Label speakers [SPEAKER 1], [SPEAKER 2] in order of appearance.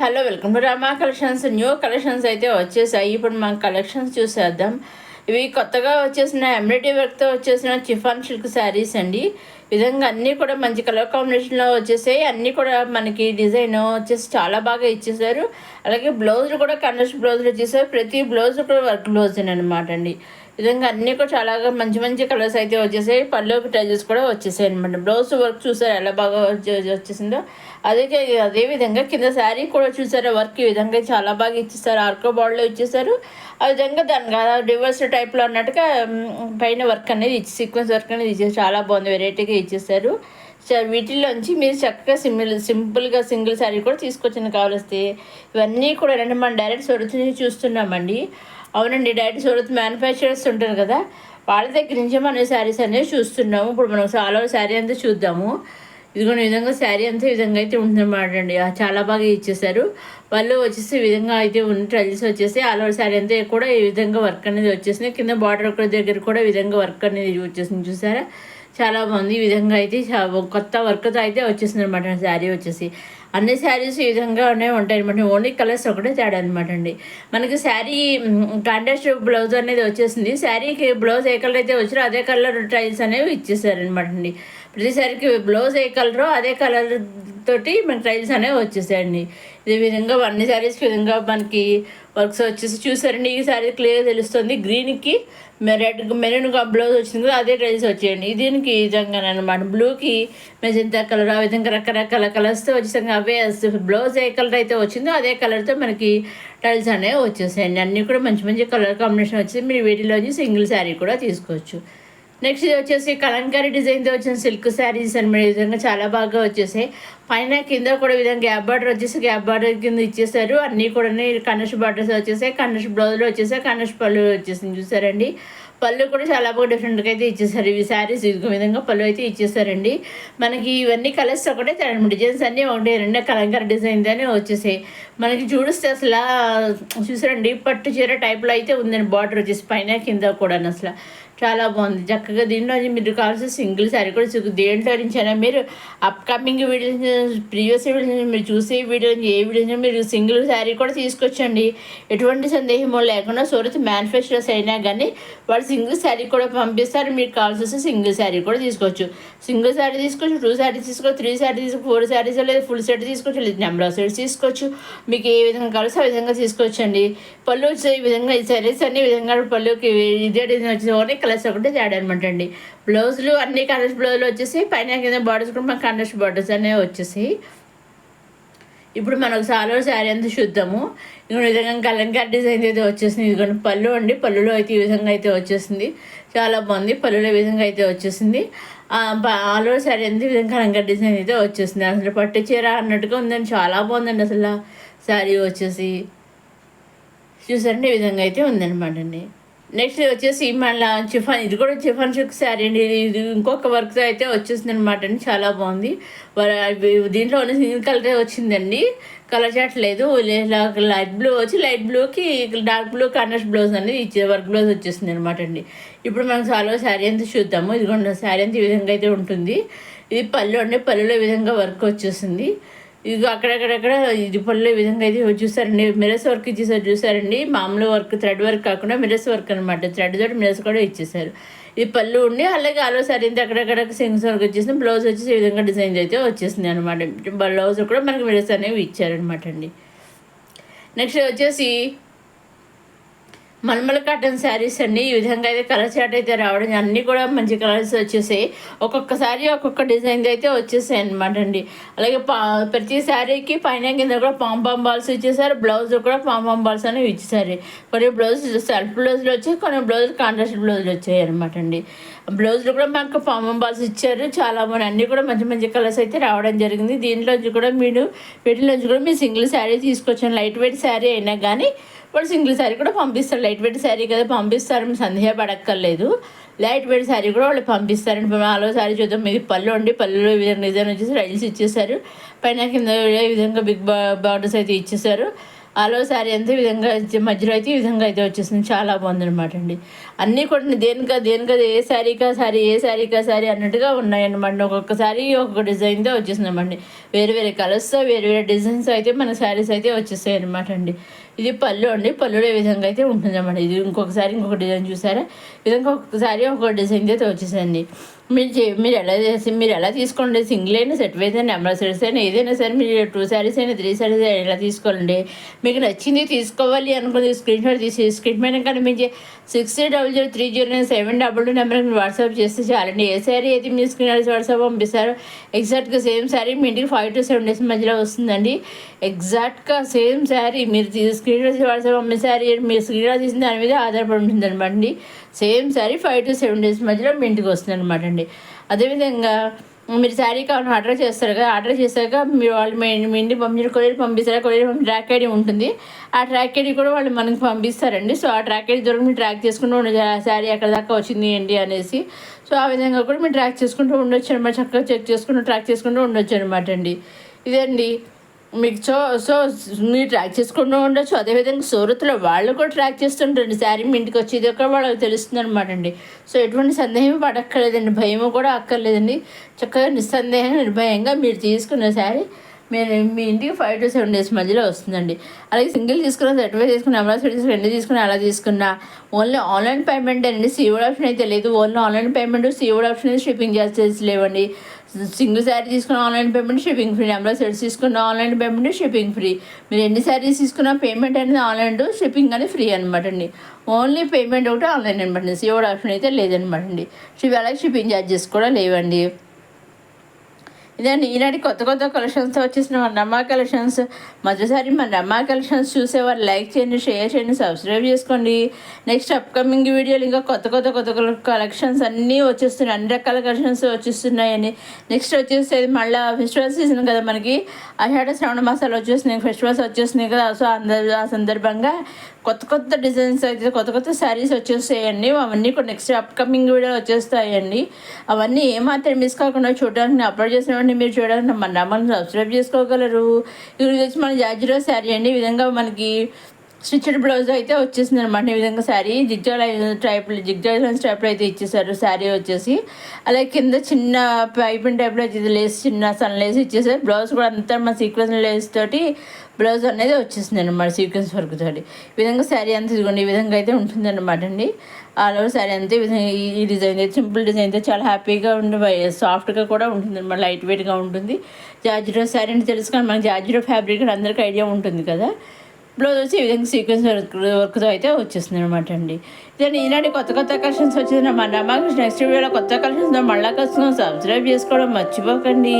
[SPEAKER 1] Hello, welcome to Rama collections. New collections అయితే వచ్చేసాయి. ఇప్పుడు మనం కలెక్షన్స్ చూసేద్దాం. ఇవి కొత్తగా వచ్చేసిన ఎంబ్రాయిడరీ వర్క్తో వచ్చేసిన చిఫాన్ సిల్క్ శారీస్ అండి. విధంగా అన్నీ కూడా మంచి కలర్ కాంబినేషన్లో వచ్చేసాయి. అన్నీ కూడా మనకి డిజైన్ వచ్చేసి చాలా బాగా ఇచ్చేసారు. అలాగే బ్లౌజులు కూడా కన్నర్స్ బ్లౌజులు వచ్చేసారు. ప్రతి బ్లౌజ్ కూడా వర్క్ బ్లౌజ్ అనమాట అండి. విధంగా అన్నీ కూడా చాలా మంచి మంచి కలర్స్ అయితే వచ్చేసాయి. పళ్ళుకి టైజెస్ కూడా వచ్చేసాయి అనమాట. బ్లౌజ్ వర్క్ చూసారు ఎలా బాగా వచ్చేసిందో. అదేవిధంగా కింద శారీ కూడా చూసారా, వర్క్ ఈ విధంగా చాలా బాగా ఇచ్చేసారు. ఆర్కో బార్డర్లో ఇచ్చేసారు. ఆ విధంగా దానికి రివర్స్ టైప్లో అన్నట్టుగా పైన వర్క్ అనేది సీక్వెన్స్ వర్క్ అనేది ఇచ్చేసి చాలా బాగుంది, వెరైటీగా ఇచ్చేసారు. వీటిల్లోంచి మీరు చక్కగా సింపుల్గా సింగిల్ శారీ కూడా తీసుకొచ్చిన కావలిస్తే ఇవన్నీ కూడా ఏంటంటే మనం డైరెక్ట్ సూరత్ నుంచి చూస్తున్నామండి. అవునండి, డైరెక్ట్ సూరత్ మ్యానుఫ్యాక్చరర్స్ ఉంటారు కదా, వాళ్ళ దగ్గర నుంచి మనం శారీస్ అనేవి చూస్తున్నాము. ఇప్పుడు మనం ఆల్ ఓవర్ శారీ అంతా చూద్దాము. ఇదిగోని విధంగా శారీ అంతా ఈ విధంగా అయితే ఉంటుందన్నమాట అండి. చాలా బాగా ఇచ్చేసారు. వాళ్ళు వచ్చేసి ఈ విధంగా అయితే ట్రైల్స్ వచ్చేసి ఆల్ ఓవర్ శారీ అంతా కూడా ఈ విధంగా వర్క్ అనేది వచ్చేసింది. కింద బార్డర్ ఒక దగ్గర కూడా ఈ విధంగా వర్క్ అనేది వచ్చేసింది. చూసారా, చాలా బాగుంది. ఈ విధంగా అయితే కొత్త వర్క్తో అయితే వచ్చేసింది అనమాట శారీ వచ్చేసి. అన్ని శారీస్ ఈ విధంగానే ఉంటాయి అనమాట. ఓన్లీ కలర్స్ ఒకటే తేడా అనమాట అండి. మనకి శారీ కాంట్రాస్ట్ బ్లౌజ్ అనేది వచ్చేసింది. శారీకి బ్లౌజ్ ఏ కలర్ అయితే వచ్చారో అదే కలర్ టైల్స్ అనేవి ఇచ్చేసారనమాట అండి. ప్రతిసారికి బ్లౌజ్ ఏ కలరో అదే కలర్ తోటి మన టైల్స్ అనేవి వచ్చేసాయండి. ఇదే విధంగా అన్ని శారీస్కి విధంగా మనకి వర్క్స్ వచ్చేసి చూసారండి. ఈ శారీ క్లియర్గా తెలుస్తుంది. గ్రీన్కి మెరూన్ బ్లౌజ్ వచ్చింది కదా, అదే టైల్స్ వచ్చేయండి. దీనికి ఈ విధంగా అనమాట. బ్లూకి మెజంతా కలర్, ఆ విధంగా రకరకాల కలర్స్తో వచ్చేసాక అవే బ్లౌజ్ ఏ కలర్ అయితే వచ్చిందో అదే కలర్తో మనకి టైల్స్ అనేవి వచ్చేసాయండి. అన్నీ కూడా మంచి మంచి కలర్ కాంబినేషన్ వచ్చేసి మీరు వీటిలోంచి సింగిల్ శారీ కూడా తీసుకోవచ్చు. నెక్స్ట్ ఇది వచ్చేసి కలంకారీ డిజైన్తో వచ్చిన సిల్క్ శారీస్ అనమాట. ఈ విధంగా చాలా బాగా వచ్చేసాయి. పైన కింద కూడా విధంగా గ్యాప్ బార్డర్ వచ్చేసి గ్యాప్ బార్డర్ కింద ఇచ్చేసారు. అన్నీ కూడా కన్నర్స్ బార్డర్స్ వచ్చేసాయి. కన్నర్స్ బ్లౌజ్లో వచ్చేసాయి. కన్నర్స్ పళ్ళు వచ్చేసింది. చూసారండి, పళ్ళు కూడా చాలా బాగా డిఫరెంట్గా అయితే ఇచ్చేసారు. ఇవి శారీస్ ఇదిగో విధంగా పళ్ళు అయితే ఇచ్చేసారండి. మనకి ఇవన్నీ కలర్స్ ఒకటే డిజైన్స్ అన్నీ ఒకటే రెండు కలంకారీ డిజైన్తోనే వచ్చేసాయి. మనకి చూడిస్తే అసలు చూసారండి, పట్టు చీర టైప్లో అయితే ఉందండి. బార్డర్ వచ్చేసి పైన కింద కూడా అసలు చాలా బాగుంది. చక్కగా దీంట్లో మీరు కావాల్సిన సింగిల్ శారీ కూడా దేంట్లో నుంచి అయినా మీరు అప్కమింగ్ వీడియో ప్రీవియస్ వీడియో మీరు చూసే వీడియో ఏ వీడియో మీరు సింగిల్ శారీ కూడా తీసుకొచ్చండి. ఎటువంటి సందేహమో లేకుండా సూరత్ మ్యానుఫ్యాక్చరర్స్ అయినా కానీ వాళ్ళు సింగిల్ శారీ కూడా పంపిస్తారు. మీకు కావాల్సి సింగిల్ శారీ కూడా తీసుకోవచ్చు. సింగిల్ శారీ తీసుకోవచ్చు, 2 శారీస్ తీసుకోవచ్చు, 3 శారీ తీసుకోవచ్చు, 4 శారీస్ లేదా ఫుల్ సెట్ తీసుకోవచ్చు, లేదా నెంబర్ ఆఫ్ సెట్స్ తీసుకోవచ్చు. మీకు ఏ విధంగా కావాల్సి ఆ విధంగా తీసుకోవచ్చండి. పళ్ళు వచ్చే ఈ విధంగా ఈ శారీస్ అన్ని విధంగా పళ్ళుకి ఇదే డిజైన్ వచ్చేసి కలర్స్ ఒకటే తేడా అనమాట అండి. బ్లౌజులు అన్ని కలర్స్ బ్లౌజులు వచ్చేసి పైన కింద బార్డర్స్ కూడా మనకు కలర్స్ బార్డర్స్ అనేవి వచ్చేసి. ఇప్పుడు మనం ఆల్ ఓవర్ శారీ అంతా చూద్దాము. ఈ విధంగా కలంకారీ డిజైన్ అయితే వచ్చేసింది. ఇదిగోండి పళ్ళు అండి. పళ్ళులో అయితే ఈ విధంగా అయితే వచ్చేసింది. చాలా బాగుంది. పళ్ళులో ఈ విధంగా అయితే వచ్చేసింది. ఆల్ ఓవర్ శారీ అంతా ఈ విధంగా కలంకారీ డిజైన్ అయితే వచ్చేసింది. అసలు పట్టు చీర అన్నట్టుగా ఉందండి. చాలా బాగుందండి అసలు శారీ వచ్చేసి. చూసారండి, ఈ విధంగా అయితే ఉందన్నమాట అండి. నెక్స్ట్ వచ్చేసి మళ్ళీ చిఫాన్, ఇది కూడా చిఫాన్ సిల్క్ శారీ అండి. ఇది ఇంకొక వర్క్తో అయితే వచ్చేసింది అనమాట అండి. చాలా బాగుంది. దీంట్లో ఉన్న సింగిల్ కలర్ వచ్చిందండి. కలర్ చాట్ లేదు. లైట్ బ్లూ వచ్చి లైట్ బ్లూకి డార్క్ బ్లూ కన్నర్స్ బ్లౌజ్ అనేది వర్క్ బ్లౌజ్ వచ్చేసింది అనమాట అండి. ఇప్పుడు మనం చాలా శారీ అంతా చూద్దాము. ఇదిగోండి శారీ అంతా ఈ విధంగా అయితే ఉంటుంది. ఇది పళ్ళు అండి. పళ్ళులో ఈ విధంగా వర్క్ వచ్చేసింది. ఇది అక్కడక్కడక్కడ ఇది పళ్ళు ఈ విధంగా అయితే చూసారండి. మిరర్స్ వర్క్ ఇచ్చేసారు. చూసారండి, మామూలు వర్క్ థ్రెడ్ వర్క్ కాకుండా మిరర్స్ వర్క్ అనమాట. థ్రెడ్ తోటి మిరర్స్ కూడా ఇచ్చేసారు. ఇది పళ్ళు ఉండి అలాగే ఆలో సారీ అయితే అక్కడక్కడ సింగ్స్ వర్క్ వచ్చేసింది. బ్లౌజ్ వచ్చేసి ఈ విధంగా డిజైన్ అయితే వచ్చేసింది అనమాట. బ్లౌజ్ కూడా మనకి మిరర్స్ అనేవి ఇచ్చారనమాట అండి. నెక్స్ట్ వచ్చేసి మల్మల్ కాటన్ శారీస్ అండి. ఈ విధంగా అయితే కలర్ చాట్ అయితే రావడం, అన్నీ కూడా మంచి కలర్స్ వచ్చేసాయి. ఒక్కొక్క శారీ ఒక్కొక్క డిజైన్ అయితే వచ్చేసాయి అనమాట అండి. అలాగే ప్రతి శారీకి పైన కింద కూడా పాంపాం బాల్స్ ఇచ్చేసారు. బ్లౌజ్ కూడా పాంపాం బాల్స్ అనేవి ఇచ్చేసారు. కొన్ని బ్లౌజ్ సెల్ఫ్ బ్లౌజులు వచ్చాయి, కొన్ని బ్లౌజులు కాంట్రాస్ట్ బ్లౌజులు వచ్చాయి అనమాట అండి. బ్లౌజులు కూడా మాకు పాంపాం బాల్స్ ఇచ్చారు. చాలా మంది అన్నీ కూడా మంచి మంచి కలర్స్ అయితే రావడం జరిగింది. దీంట్లోంచి కూడా వీటిలోంచి కూడా మీరు సింగిల్ శారీ తీసుకొచ్చాను. లైట్ వెయిట్ శారీ అయినా కానీ వాళ్ళు సింగిల్ శారీ కూడా పంపిస్తారు. లైట్ వెయిట్ శారీ కదా పంపిస్తారు, సందేహపడక్కర్లేదు. లైట్ వెయిట్ శారీ కూడా వాళ్ళు పంపిస్తారండి. ఆలో శారీ చూద్దాం. ఇది పళ్ళు అండి. పళ్ళులో ఈ విధంగా డిజైన్ వచ్చేసి రైల్స్ ఇచ్చేసారు. పైన కింద ఈ విధంగా బిగ్ బార్డర్స్ అయితే ఇచ్చేసారు. ఆలో శారీ అంతే విధంగా మధ్యలో అయితే ఈ విధంగా అయితే వచ్చేసింది. చాలా బాగుందనమాట అండి. అన్నీ కూడా దేనికది ఏ శారీకా శారీ ఏ శారీకా శారీ అన్నట్టుగా ఉన్నాయన్నమాట. ఒక్కొక్క శారీ ఒక్కొక్క డిజైన్తో వచ్చేసిందన్నమాట. వేరే వేరే కలర్స్తో వేరే వేరే డిజైన్స్ అయితే మన శారీస్ అయితే వచ్చేసాయి అనమాట అండి. ఇది పళ్ళు అండి. పళ్ళులో ఈ విధంగా అయితే ఉంటుందన్నమాట. ఇది ఇంకొకసారి ఇంకొక డిజైన్ చూసారా, ఈ విధంగా ఒక్కొక్కసారి ఒక్కొక్క డిజైన్ అయితే వచ్చేసండి. మీరు ఎలా తీసుకోండి, సింగిల్ అయినా సెట్ వైజ్ అయినా నెంబర్ సెట్స్ అయినా ఏదైనా సరే మీరు 2 శారీస్ అయినా 3 శారీస్ అయినా ఎలా తీసుకోవాలండి. మీకు నచ్చింది తీసుకోవాలి అనుకుని స్క్రీన్ షాట్ తీసి స్క్రీన్ పైన కనిపించే 6000300722 నెంబర్కి మీరు వాట్సాప్ చేస్తే చాలండి. ఏ శారీ అయితే మీరు స్క్రీన్ షాట్ వాట్సాప్ పంపిస్తారో ఎగ్జాక్ట్గా సేమ్ శారీ మీ ఇంటికి 5 to 7 days మధ్యలో వస్తుందండి. ఎగ్జాక్ట్గా సేమ్ శారీ మీరు స్క్రీన్ షాట్ వాట్సాప్ పంపిన శారీ మీరు స్క్రీన్ షాట్ తీసిన దాని మీద ఆధారపడి ఉంటుంది అనమాట అండి. సేమ్ శారీ 5 to 7 days మధ్యలో మీ ఇంటికి వస్తుంది అనమాట అండి. అదేవిధంగా మీరు శారీ కావాలని ఆర్డర్ చేస్తారు కదా, ఆర్డర్ చేశాక మీరు వాళ్ళు మీ ఇంటికి కొరియర్ పంపిస్తారు. కొరియర్ ట్రాక్ ఐడి ఉంటుంది. ఆ ట్రాక్ ఐడి కూడా వాళ్ళు మనకి పంపిస్తారండి. సో ఆ ట్రాక్ ఐడి ద్వారా మీరు ట్రాక్ చేసుకుంటూ ఉండొచ్చు ఆ శారీ ఎక్కడ దాకా వచ్చింది ఏంటి అనేసి. సో ఆ విధంగా కూడా మీరు ట్రాక్ చేసుకుంటూ ఉండొచ్చు అనమాట. చక్కగా చెక్ చేసుకుంటూ ట్రాక్ చేసుకుంటూ ఉండొచ్చు అనమాట అండి. ఇదండి మీకు సో మీరు ట్రాక్ చేసుకుంటూ ఉండొచ్చు. అదేవిధంగా సూరత్లో వాళ్ళు కూడా ట్రాక్ చేస్తుంటారండి. శారీ మీ ఇంటికి వచ్చి ఇది ఒక వాళ్ళకి తెలుస్తుంది అనమాట అండి. సో ఎటువంటి సందేహం పడక్కర్లేదండి, భయము కూడా అక్కర్లేదండి. చక్కగా నిస్సందేహంగా నిర్భయంగా మీరు తీసుకున్న శారీ మీ ఇంటికి 5 to 7 days మధ్యలో వస్తుందండి. అలాగే సింగిల్ తీసుకున్న సర్టిఫైడ్ తీసుకున్న ఎంఆర్ఎస్ తీసుకుని ఎన్ని తీసుకున్నా అలా తీసుకున్నా ఓన్లీ ఆన్లైన్ పేమెంట్ అండి. సీఓడ్ ఆప్షన్ అయితే లేదు. ఓన్లీ ఆన్లైన్ పేమెంట్, సీఓడ్ ఆప్షన్ అయితే షిప్పింగ్ చార్జెస్ లేవండి. సింగిల్ శారీ తీసుకున్న online payment shipping free, MRS sets తీసుకున్న ఆన్లైన్ పేమెంట్ షిప్పింగ్ ఫ్రీ. మీరు ఎన్ని శారీస్ తీసుకున్నా పేమెంట్ అనేది ఆన్లైన్ షిప్పింగ్ అనేది ఫ్రీ అనమాట అండి. ఓన్లీ పేమెంట్ ఒకటి ఆన్లైన్ అనమాట. సీఓడ్ ఆప్షన్ అయితే లేదనమాట అండి. అలాగే షిప్పింగ్ ఛార్జెస్ కూడా లేవండి. ఇదండి ఈనాటి కొత్త కలెక్షన్స్తో వచ్చేసిన మన రమా కలెక్షన్స్. మొదటిసారి మన రమా కలెక్షన్స్ చూసేవారు లైక్ చేయండి, షేర్ చేయండి, సబ్స్క్రైబ్ చేసుకోండి. నెక్స్ట్ అప్కమింగ్ వీడియోలు ఇంకా కొత్త కలెక్షన్స్ అన్నీ వచ్చేస్తున్నాయి. అన్ని రకాల కలెక్షన్స్ వచ్చేస్తున్నాయని. నెక్స్ట్ వచ్చేసేది మళ్ళీ ఫెస్టివల్ సీజన్ కదా మనకి. ఆషాఢ శ్రావణ మాసాలు వచ్చేస్తున్నాయి, ఫెస్టివల్స్ వచ్చేస్తున్నాయి కదా. సో ఆ సందర్భంగా కొత్త డిజైన్స్ అయితే కొత్త శారీస్ వచ్చేస్తాయండి. అవన్నీ కూడా నెక్స్ట్ అప్కమింగ్ వీడియోలు వచ్చేస్తాయండి. అవన్నీ ఏమాత్రం మిస్ కాకుండా చూడడానికి నేను అప్లోడ్ చేసినవన్నీ మీరు చూడడానికి మన ఛానల్ని సబ్స్క్రైబ్ చేసుకోగలరు. ఇది వచ్చి మన జార్జెట్ శారీ అండి. ఈ విధంగా మనకి స్టిచ్డ్ బ్లౌజ్ అయితే వచ్చేసింది అనమాట. ఈ విధంగా శారీ జిగ్జాగ్ టైప్లో అయితే ఇచ్చేసారు శారీ వచ్చేసి. అలాగే కింద చిన్న పైపింగ్ టైప్లో అయితే లేస్ చిన్న సన్ లేస్ ఇచ్చేసారు. బ్లౌజ్ కూడా అంతా మన సీక్వెన్స్ లేస్ తోటి బ్లౌజ్ అనేది వచ్చేసింది అనమాట, సీక్వెన్స్ వర్క్ తోటి. ఈ విధంగా శారీ అంతా ఇదిగోండి ఈ విధంగా అయితే ఉంటుంది అనమాట అండి. ఆల్ ఓవర్ శారీ అంతే ఈ విధంగా ఈ డిజైన్ అయితే సింపుల్ డిజైన్ అయితే చాలా హ్యాపీగా ఉండి సాఫ్ట్గా కూడా ఉంటుంది అనమాట, లైట్ వెయిట్గా ఉంటుంది. జార్జెట్ శారీ అంటే తెలుసు కానీ మనకి జార్జెట్ ఫ్యాబ్రిక్ అందరికీ ఐడియా ఉంటుంది కదా. బ్లౌజ్ వచ్చి ఈ విధంగా సీక్వెన్స్ వర్క్తో అయితే వచ్చేస్తుంది అనమాట అండి. ఇదండి ఈనాటి కొత్త కలెక్షన్స్ వచ్చేది మన రమాకృష్ణ. నెక్స్ట్ వీడియోలో కొత్త కలెక్షన్స్తో మళ్ళా కలుసుకొని సబ్స్క్రైబ్ చేసుకోవడం మర్చిపోకండి.